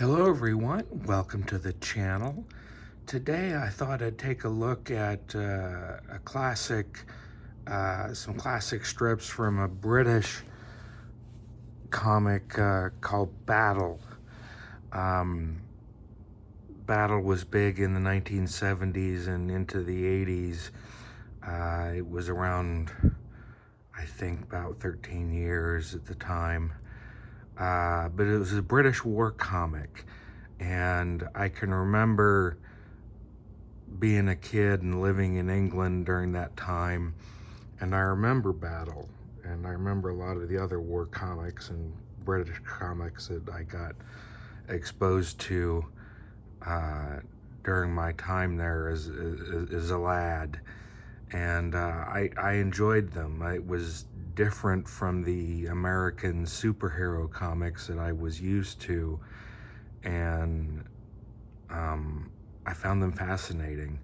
Hello everyone, welcome to the channel. Today I thought I'd take a look at some classic strips from a British comic called Battle. Battle was big in the 1970s and into the 80s. It was around, I think, about 13 years at the time. But it was a British war comic, and I can remember being a kid and living in England during that time, and I remember Battle, and I remember a lot of the other war comics and British comics that I got exposed to during my time there as a lad, and I enjoyed them. It was different from the American superhero comics that I was used to, and I found them fascinating.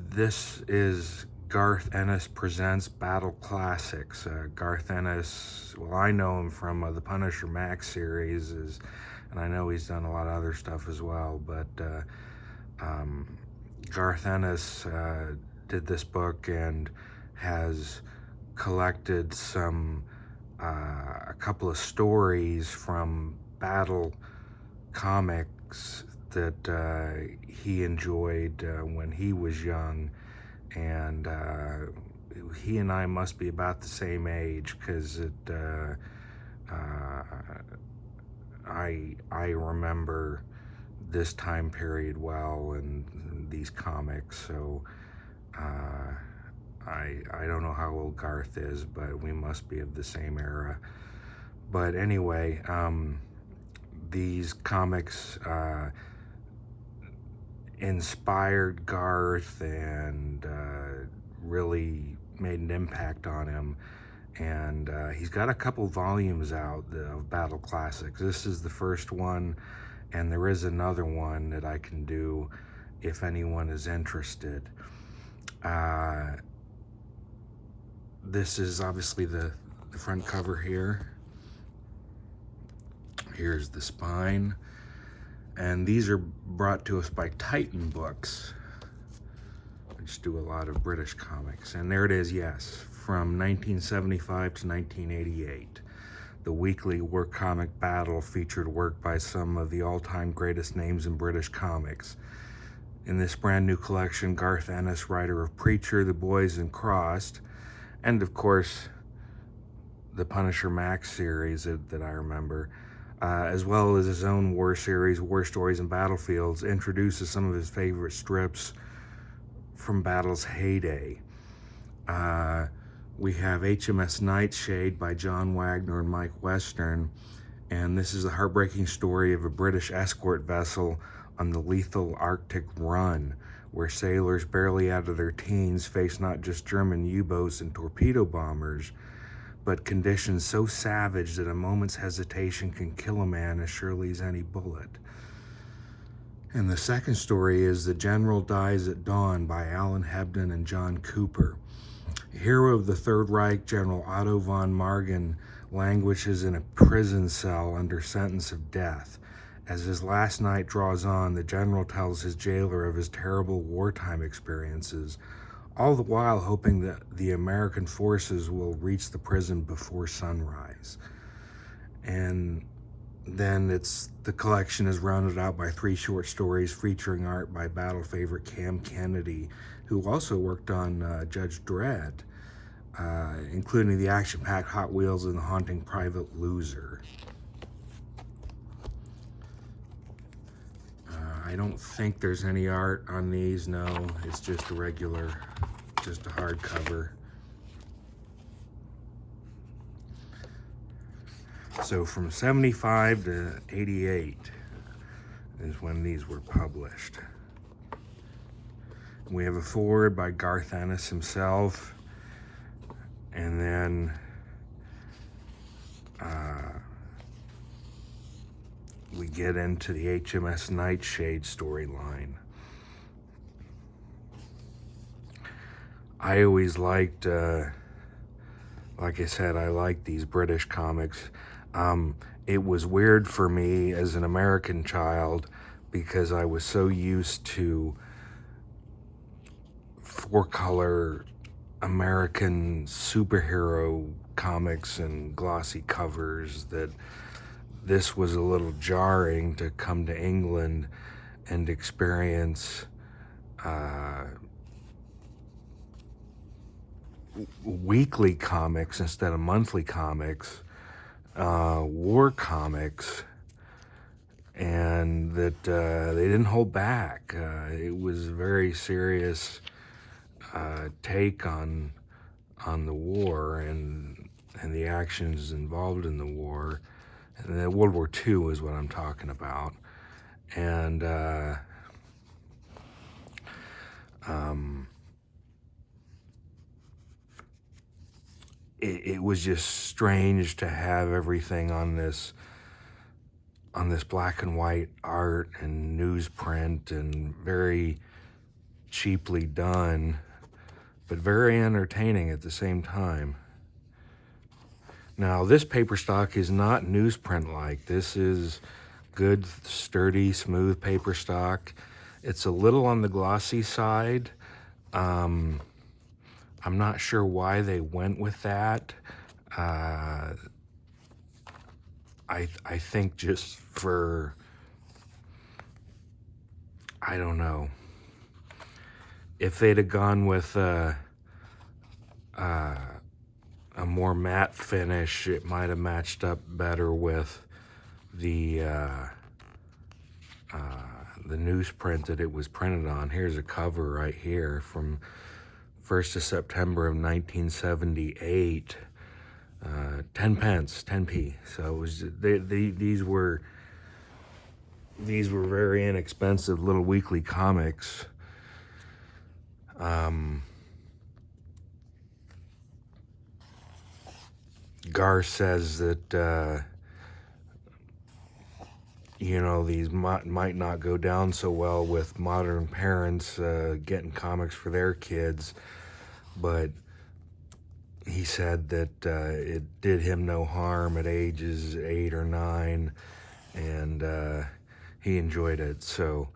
This is Garth Ennis Presents Battle Classics. Garth Ennis, well, I know him from the Punisher Max series, and I know he's done a lot of other stuff as well, but Garth Ennis did this book and has collected a couple of stories from Battle comics that he enjoyed when he was young, and he and I must be about the same age, because I remember this time period well and these comics, so I don't know how old Garth is, but we must be of the same era. But anyway, these comics inspired Garth and really made an impact on him. And he's got a couple volumes out of Battle Classics. This is the first one, and there is another one that I can do if anyone is interested. This is obviously the front cover here. Here's the spine. And these are brought to us by Titan Books, which do a lot of British comics. And there it is, yes, from 1975 to 1988. The weekly work comic Battle featured work by some of the all-time greatest names in British comics. In this brand new collection, Garth Ennis, writer of Preacher, The Boys, and Crossed, and of course the Punisher Max series that I remember, as well as his own war series, War Stories and Battlefields, introduces some of his favorite strips from Battle's heyday. We have HMS Nightshade by John Wagner and Mike Western, and this is a heartbreaking story of a British escort vessel on the lethal Arctic run, where sailors barely out of their teens face not just German U-boats and torpedo bombers, but conditions so savage that a moment's hesitation can kill a man as surely as any bullet. And the second story is The General Dies at Dawn by Alan Hebden and John Cooper. Hero of the Third Reich, General Otto von Margin languishes in a prison cell under sentence of death. As his last night draws on, the general tells his jailer of his terrible wartime experiences, all the while hoping that the American forces will reach the prison before sunrise. And then the collection is rounded out by 3 short stories featuring art by Battle favorite Cam Kennedy, who also worked on Judge Dredd, including the action-packed Hot Wheels and the haunting Private Loser. I don't think there's any art on these, no. It's just a hardcover. So from 75 to 88 is when these were published. We have a foreword by Garth Ennis himself, and then we get into the HMS Nightshade storyline. I always liked, like I said, I like these British comics. It was weird for me as an American child because I was so used to four-color American superhero comics and glossy covers that this was a little jarring to come to England and experience weekly comics instead of monthly comics, war comics, and that they didn't hold back. It was a very serious take on the war and the actions involved in the war. And then World War II is what I'm talking about. And it was just strange to have everything on this black and white art and newsprint, and very cheaply done, but very entertaining at the same time. Now, this paper stock is not newsprint-like. This is good, sturdy, smooth paper stock. It's a little on the glossy side. I'm not sure why they went with that. I think just for, I don't know. If they'd have gone with a more matte finish, it might have matched up better with the newsprint that it was printed on. Here's a cover right here from 1st of September of 1978. 10 pence, 10p. So it was, these were very inexpensive little weekly comics. Garth says that these might not go down so well with modern parents getting comics for their kids, but he said that it did him no harm at ages 8 or 9, and he enjoyed it, so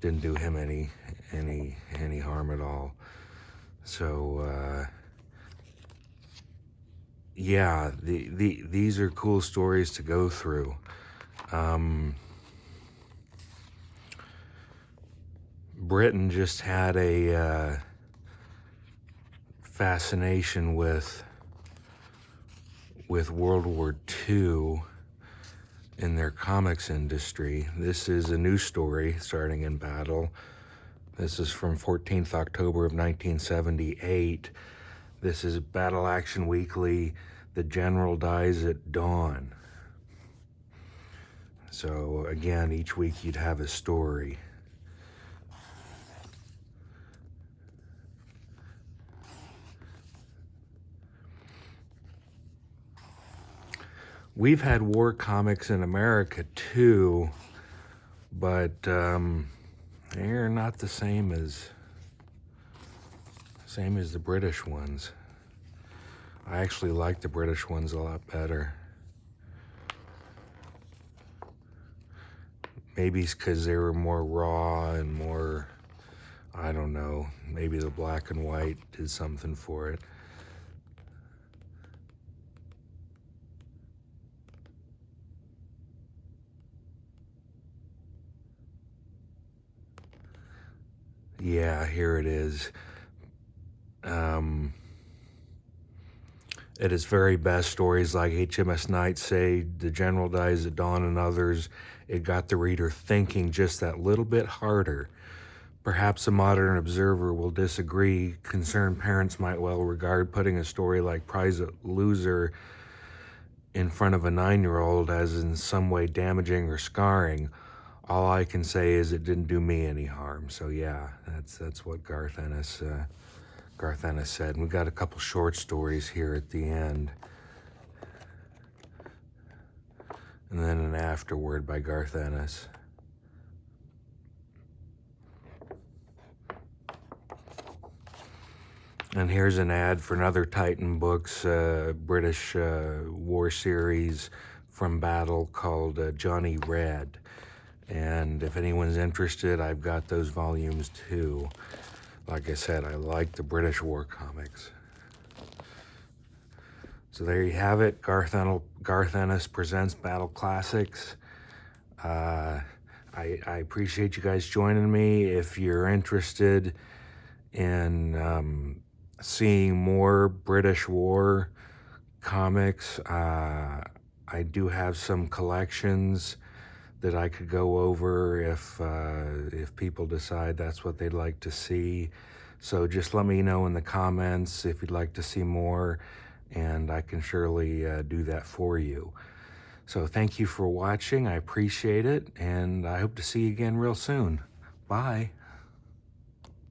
didn't do him any harm at all. So yeah, these are cool stories to go through. Britain just had a fascination with World War II in their comics industry. This is a news story starting in battle. This is from 14th October of 1978. This is Battle Action Weekly. The general dies at dawn. So again, each week you'd have a story. We've had war comics in America too, but they're not the same as the British ones. I actually like the British ones a lot better. Maybe it's because they were more raw and more, I don't know, maybe the black and white did something for it. Yeah, here it is. At its very best, stories like HMS Night say the general dies at dawn and others, it got the reader thinking just that little bit harder. Perhaps a modern observer will disagree. Concerned parents might well regard putting a story like Prize Loser in front of a 9-year-old as in some way damaging or scarring. All I can say is it didn't do me any harm. So yeah, that's what Garth Ennis said. And we've got a couple short stories here at the end. And then an afterword by Garth Ennis. And here's an ad for another Titan Books British war series, from battle called Johnny Red. And if anyone's interested, I've got those volumes too. Like I said, I like the British War comics. So there you have it. Garth Ennis presents Battle Classics. I appreciate you guys joining me. If you're interested in seeing more British War comics, I do have some collections that I could go over if people decide that's what they'd like to see. So just let me know in the comments if you'd like to see more, and I can surely do that for you. So thank you for watching. I appreciate it, and I hope to see you again real soon. Bye.